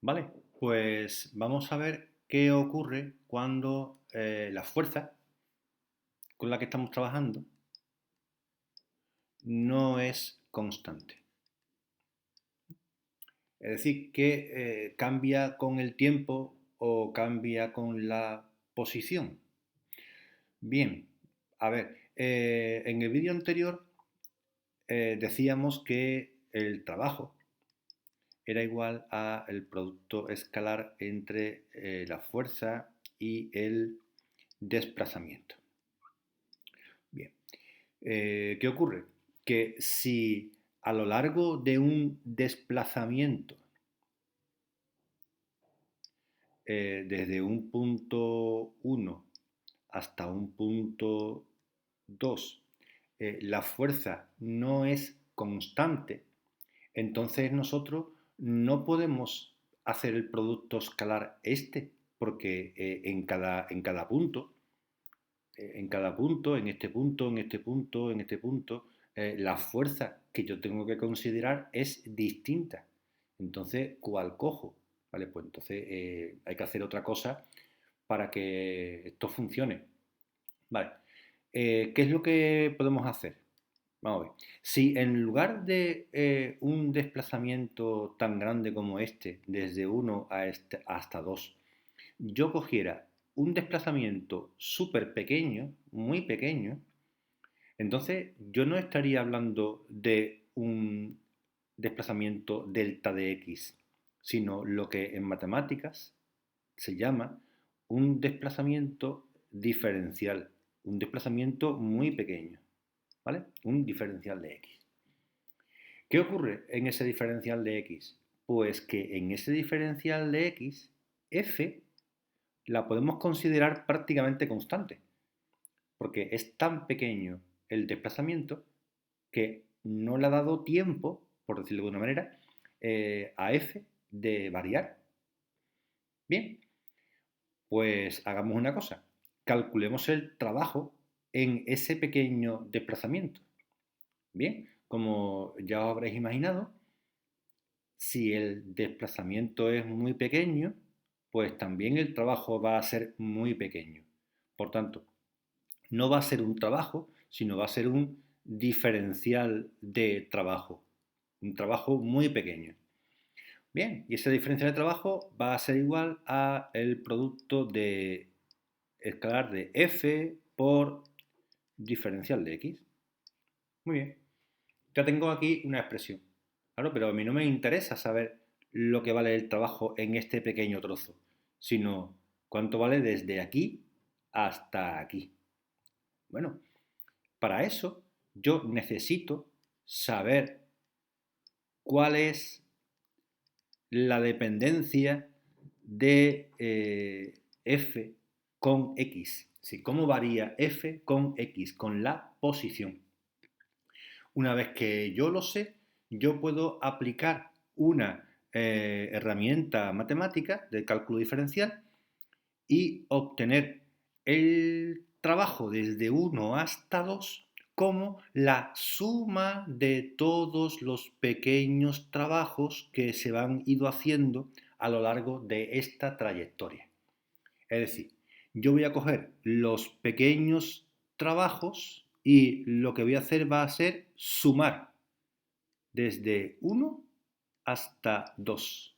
Vale, pues vamos a ver qué ocurre cuando la fuerza con la que estamos trabajando no es constante. Es decir, que cambia con el tiempo o cambia con la posición. Bien, a ver, en el vídeo anterior decíamos que el trabajo era igual al producto escalar entre la fuerza y el desplazamiento. Bien, ¿qué ocurre? Que si a lo largo de un desplazamiento desde un punto 1 hasta un punto 2 la fuerza no es constante, entonces nosotros no podemos hacer el producto escalar este, porque en cada punto, en este punto, en este punto, en este punto, la fuerza que yo tengo que considerar es distinta. Entonces, ¿cuál cojo? Vale, pues entonces hay que hacer otra cosa para que esto funcione. Vale, ¿qué es lo que podemos hacer? Vamos a ver. Si en lugar de un desplazamiento tan grande como este, desde 1 hasta 2, yo cogiera un desplazamiento súper pequeño, muy pequeño, entonces yo no estaría hablando de un desplazamiento delta de x, sino lo que en matemáticas se llama un desplazamiento diferencial, un desplazamiento muy pequeño, ¿vale? Un diferencial de x. ¿Qué ocurre en ese diferencial de x? Pues que en ese diferencial de x, f la podemos considerar prácticamente constante, porque es tan pequeño el desplazamiento que no le ha dado tiempo, por decirlo de alguna manera, a f de variar. Bien, pues hagamos una cosa, calculemos el trabajo en ese pequeño desplazamiento. Bien, como ya os habréis imaginado, si el desplazamiento es muy pequeño, pues también el trabajo va a ser muy pequeño. Por tanto, no va a ser un trabajo, sino va a ser un diferencial de trabajo. Un trabajo muy pequeño. Bien, y esa diferencia de trabajo va a ser igual a el producto de escalar de f por diferencial de x. Muy bien. Ya tengo aquí una expresión. Claro, pero a mí no me interesa saber lo que vale el trabajo en este pequeño trozo, sino cuánto vale desde aquí hasta aquí. Bueno, para eso yo necesito saber cuál es la dependencia de f con x. Sí, cómo varía f con x, con la posición. Una vez que yo lo sé, yo puedo aplicar una herramienta matemática de cálculo diferencial y obtener el trabajo desde 1 hasta 2 como la suma de todos los pequeños trabajos que se van ido haciendo a lo largo de esta trayectoria. Es decir, yo voy a coger los pequeños trabajos y lo que voy a hacer va a ser sumar desde 1 hasta 2.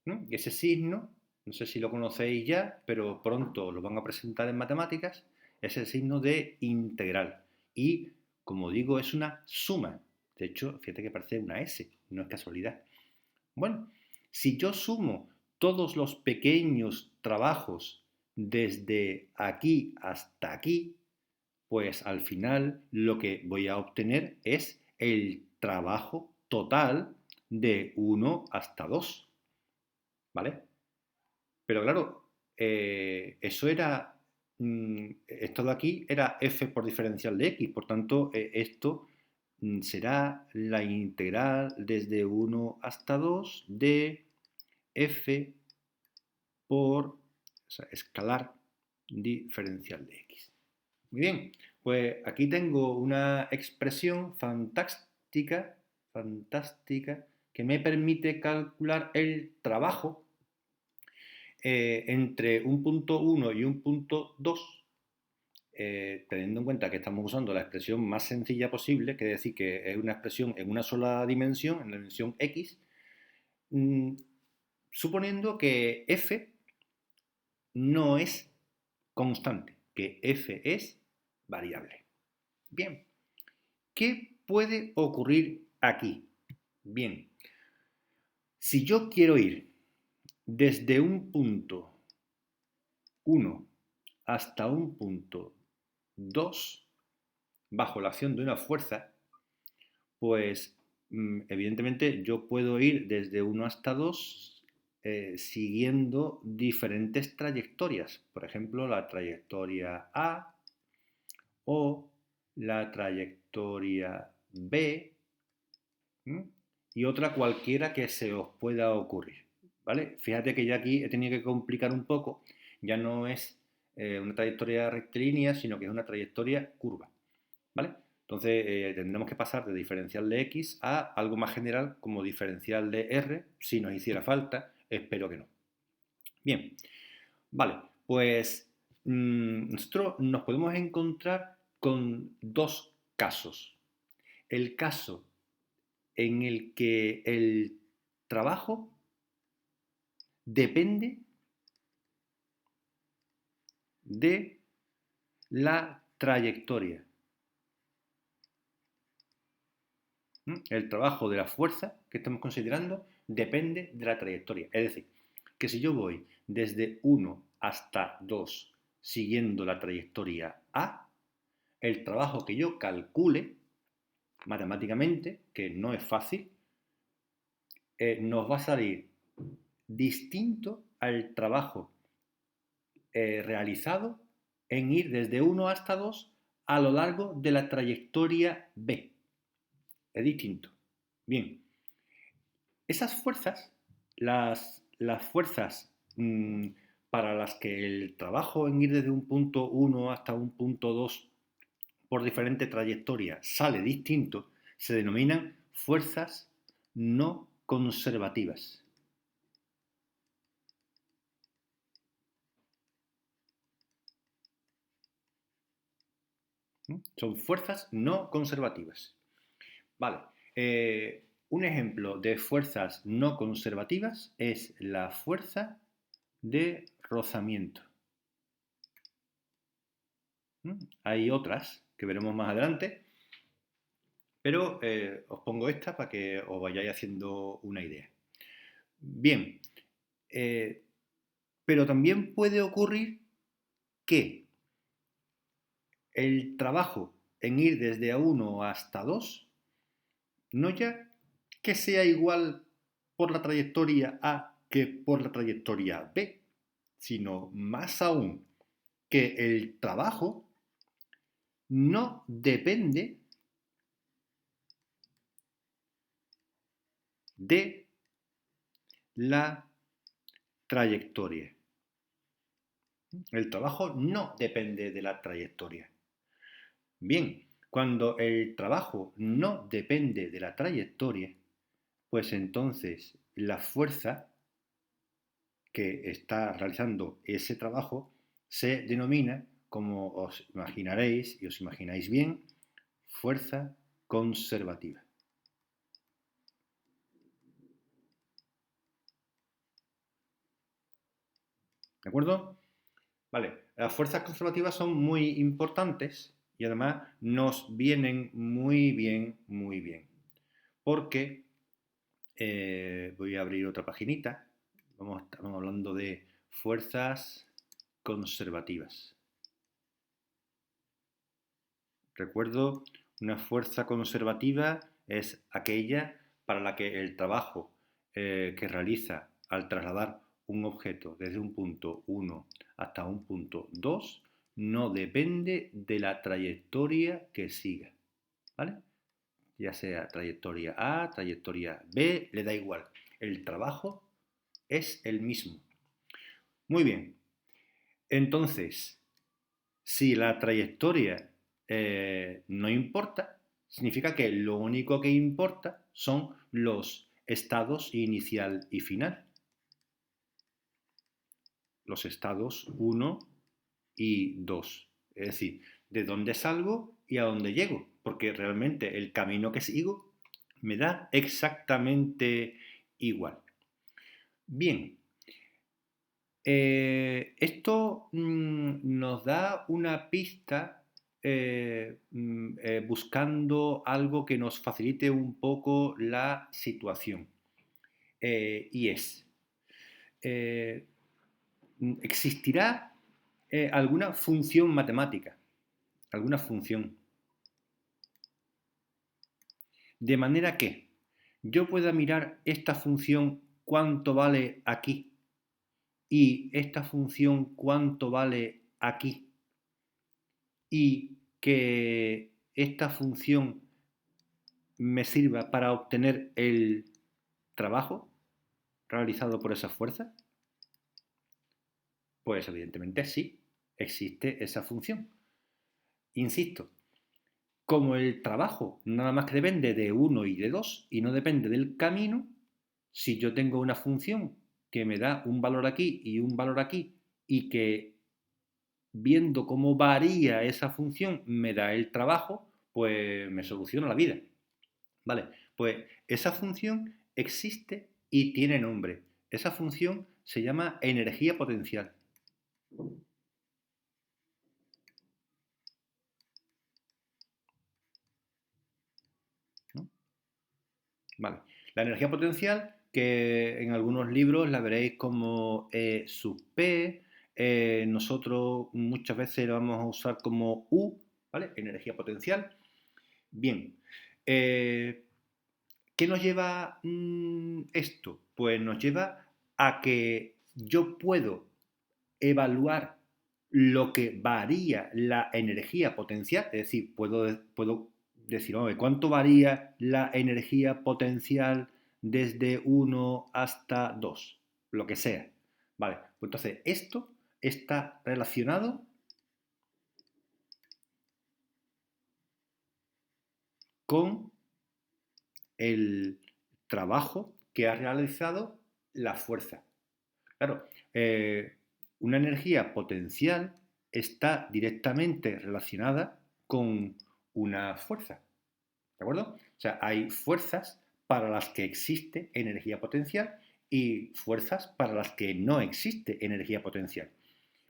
¿No? Y ese signo, no sé si lo conocéis ya, pero pronto lo van a presentar en matemáticas, es el signo de integral. Y, como digo, es una suma. De hecho, fíjate que parece una S, no es casualidad. Bueno, si yo sumo todos los pequeños trabajos desde aquí hasta aquí, pues al final lo que voy a obtener es el trabajo total de 1 hasta 2. ¿Vale? Pero claro, eso era, esto de aquí era f por diferencial de x, por tanto, esto será la integral desde 1 hasta 2 de f por, o sea, escalar diferencial de x. Muy bien, pues aquí tengo una expresión fantástica, fantástica, que me permite calcular el trabajo entre un punto 1 y un punto 2, teniendo en cuenta que estamos usando la expresión más sencilla posible, que es decir, que es una expresión en una sola dimensión, en la dimensión x, suponiendo que f no es constante, que f es variable. Bien, ¿qué puede ocurrir aquí? Bien, si yo quiero ir desde un punto 1 hasta un punto 2 bajo la acción de una fuerza, pues evidentemente yo puedo ir desde 1 hasta 2 siguiendo diferentes trayectorias. Por ejemplo, la trayectoria A o la trayectoria B, ¿m? Y otra cualquiera que se os pueda ocurrir. ¿Vale? Fíjate que ya aquí he tenido que complicar un poco. Ya no es una trayectoria rectilínea, sino que es una trayectoria curva. ¿Vale? Entonces tendremos que pasar de diferencial de x a algo más general como diferencial de r, si nos hiciera falta, espero que no. Bien, vale, pues nosotros nos podemos encontrar con dos casos. El caso en el que el trabajo depende de la trayectoria. El trabajo de la fuerza que estamos considerando depende de la trayectoria. Es decir, que si yo voy desde 1 hasta 2 siguiendo la trayectoria A, el trabajo que yo calcule matemáticamente, que no es fácil, nos va a salir distinto al trabajo realizado en ir desde 1 hasta 2 a lo largo de la trayectoria B. Es distinto. Bien, esas fuerzas, las fuerzas para las que el trabajo en ir desde un punto 1 hasta un punto 2 por diferente trayectoria sale distinto, se denominan fuerzas no conservativas. Son fuerzas no conservativas. Vale. Un ejemplo de fuerzas no conservativas es la fuerza de rozamiento. Hay otras que veremos más adelante, pero os pongo esta para que os vayáis haciendo una idea. Bien, pero también puede ocurrir que el trabajo en ir desde A1 hasta 2 no ya que sea igual por la trayectoria A que por la trayectoria B, sino más aún que el trabajo no depende de la trayectoria. El trabajo no depende de la trayectoria. Bien, cuando el trabajo no depende de la trayectoria, pues entonces la fuerza que está realizando ese trabajo se denomina, como os imaginaréis y os imagináis bien, fuerza conservativa. ¿De acuerdo? Vale, las fuerzas conservativas son muy importantes y además nos vienen muy bien, muy bien. Porque, voy a abrir otra paginita, estamos hablando de fuerzas conservativas. Recuerdo, una fuerza conservativa es aquella para la que el trabajo que realiza al trasladar un objeto desde un punto 1 hasta un punto 2 no depende de la trayectoria que siga, ¿vale? Ya sea trayectoria A, trayectoria B, le da igual. El trabajo es el mismo. Muy bien. Entonces, si la trayectoria no importa, significa que lo único que importa son los estados inicial y final. Los estados 1 y 2. Es decir, de dónde salgo y a dónde llego. Porque realmente el camino que sigo me da exactamente igual. Bien, esto nos da una pista buscando algo que nos facilite un poco la situación. Y es, eh, ¿existirá alguna función matemática? ¿Alguna función? De manera que yo pueda mirar esta función cuánto vale aquí y esta función cuánto vale aquí y que esta función me sirva para obtener el trabajo realizado por esa fuerza. Pues evidentemente sí, existe esa función. Insisto, como el trabajo nada más que depende de 1 y de 2 y no depende del camino, si yo tengo una función que me da un valor aquí y un valor aquí y que viendo cómo varía esa función me da el trabajo, pues me soluciona la vida. Vale, pues esa función existe y tiene nombre. Esa función se llama energía potencial. ¿No? Vale. La energía potencial, que en algunos libros la veréis como E sub P, nosotros muchas veces lo vamos a usar como U, ¿vale? Energía potencial. Bien, eh, ¿qué nos lleva esto? Pues nos lleva a que yo puedo evaluar lo que varía la energía potencial, es decir, puedo decir, oye, ¿cuánto varía la energía potencial desde 1 hasta 2? Lo que sea. Vale, pues entonces esto está relacionado con el trabajo que ha realizado la fuerza. Claro, una energía potencial está directamente relacionada con una fuerza. ¿De acuerdo? O sea, hay fuerzas para las que existe energía potencial y fuerzas para las que no existe energía potencial.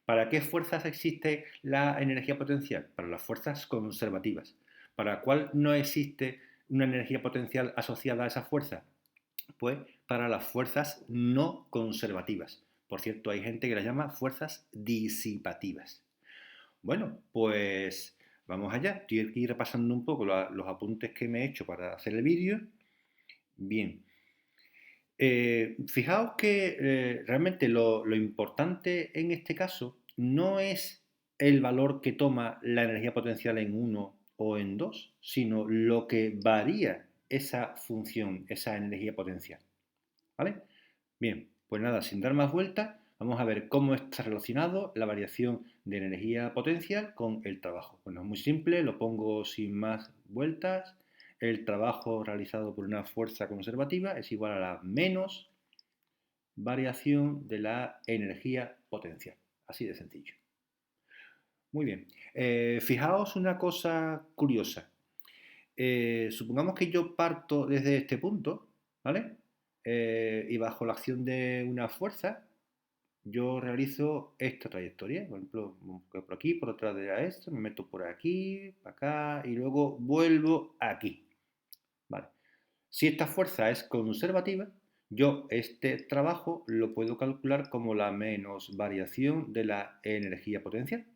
¿Para qué fuerzas existe la energía potencial? Para las fuerzas conservativas. ¿Para cuál no existe una energía potencial asociada a esa fuerza? Pues para las fuerzas no conservativas. Por cierto, hay gente que las llama fuerzas disipativas. Bueno, pues vamos allá. Estoy aquí repasando un poco los apuntes que me he hecho para hacer el vídeo. Bien. Fijaos que realmente lo importante en este caso no es el valor que toma la energía potencial en 1 o en 2, sino lo que varía esa función, esa energía potencial. ¿Vale? Bien, pues nada, sin dar más vueltas, vamos a ver cómo está relacionado la variación de energía potencial con el trabajo. Bueno, es muy simple, lo pongo sin más vueltas. El trabajo realizado por una fuerza conservativa es igual a la menos variación de la energía potencial. Así de sencillo. Muy bien. Fijaos una cosa curiosa. Supongamos que yo parto desde este punto, ¿vale? Y bajo la acción de una fuerza, yo realizo esta trayectoria. Por ejemplo, por aquí, por detrás de esto, me meto por aquí, para acá, y luego vuelvo aquí. ¿Vale? Si esta fuerza es conservativa, yo este trabajo lo puedo calcular como la menos variación de la energía potencial.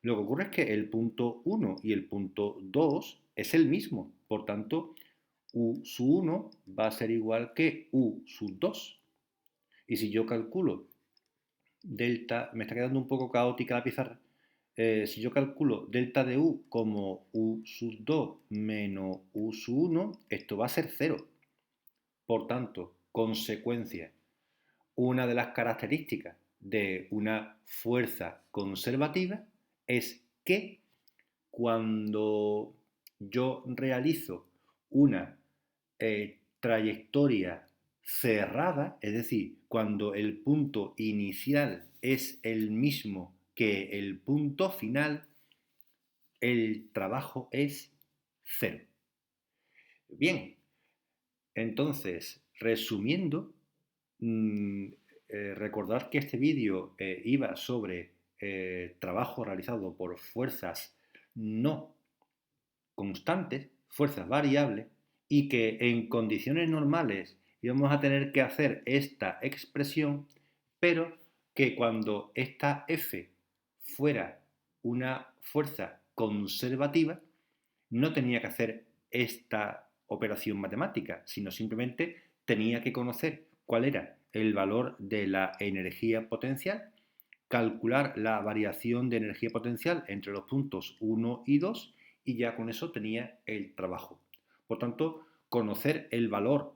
Lo que ocurre es que el punto 1 y el punto 2 es el mismo, por tanto, U sub 1 va a ser igual que U sub 2. Y si yo calculo delta, me está quedando un poco caótica la pizarra, si yo calculo delta de U como U sub 2 menos U sub 1, esto va a ser 0. Por tanto, consecuencia, una de las características de una fuerza conservativa es que cuando yo realizo una trayectoria cerrada, es decir, cuando el punto inicial es el mismo que el punto final, el trabajo es cero. Bien, entonces, resumiendo, mm, recordad que este vídeo iba sobre trabajo realizado por fuerzas no constantes, fuerzas variables, y que en condiciones normales íbamos a tener que hacer esta expresión, pero que cuando esta F fuera una fuerza conservativa, no tenía que hacer esta operación matemática, sino simplemente tenía que conocer cuál era el valor de la energía potencial, calcular la variación de energía potencial entre los puntos 1 y 2 y ya con eso tenía el trabajo. Por tanto, conocer el valor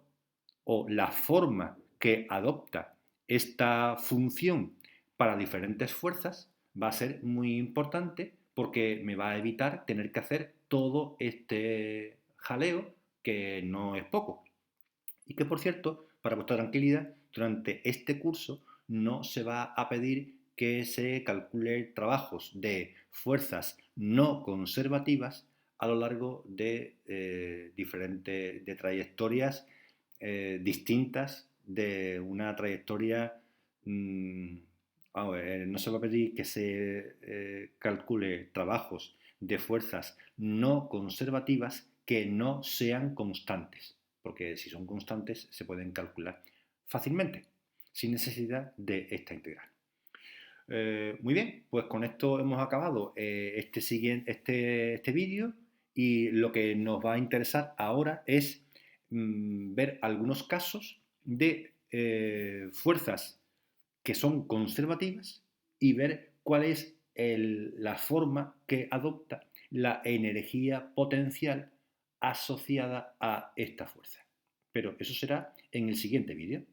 o la forma que adopta esta función para diferentes fuerzas va a ser muy importante porque me va a evitar tener que hacer todo este jaleo que no es poco. Y que, por cierto, para vuestra tranquilidad, durante este curso no se va a pedir que se calcule trabajos de fuerzas no conservativas a lo largo de diferentes de trayectorias distintas de una trayectoria. mmm, no se va a pedir que se calcule trabajos de fuerzas no conservativas que no sean constantes, porque si son constantes se pueden calcular fácilmente, sin necesidad de esta integral. Muy bien, pues con esto hemos acabado este vídeo y lo que nos va a interesar ahora es ver algunos casos de fuerzas que son conservativas y ver cuál es la forma que adopta la energía potencial asociada a esta fuerza. Pero eso será en el siguiente vídeo.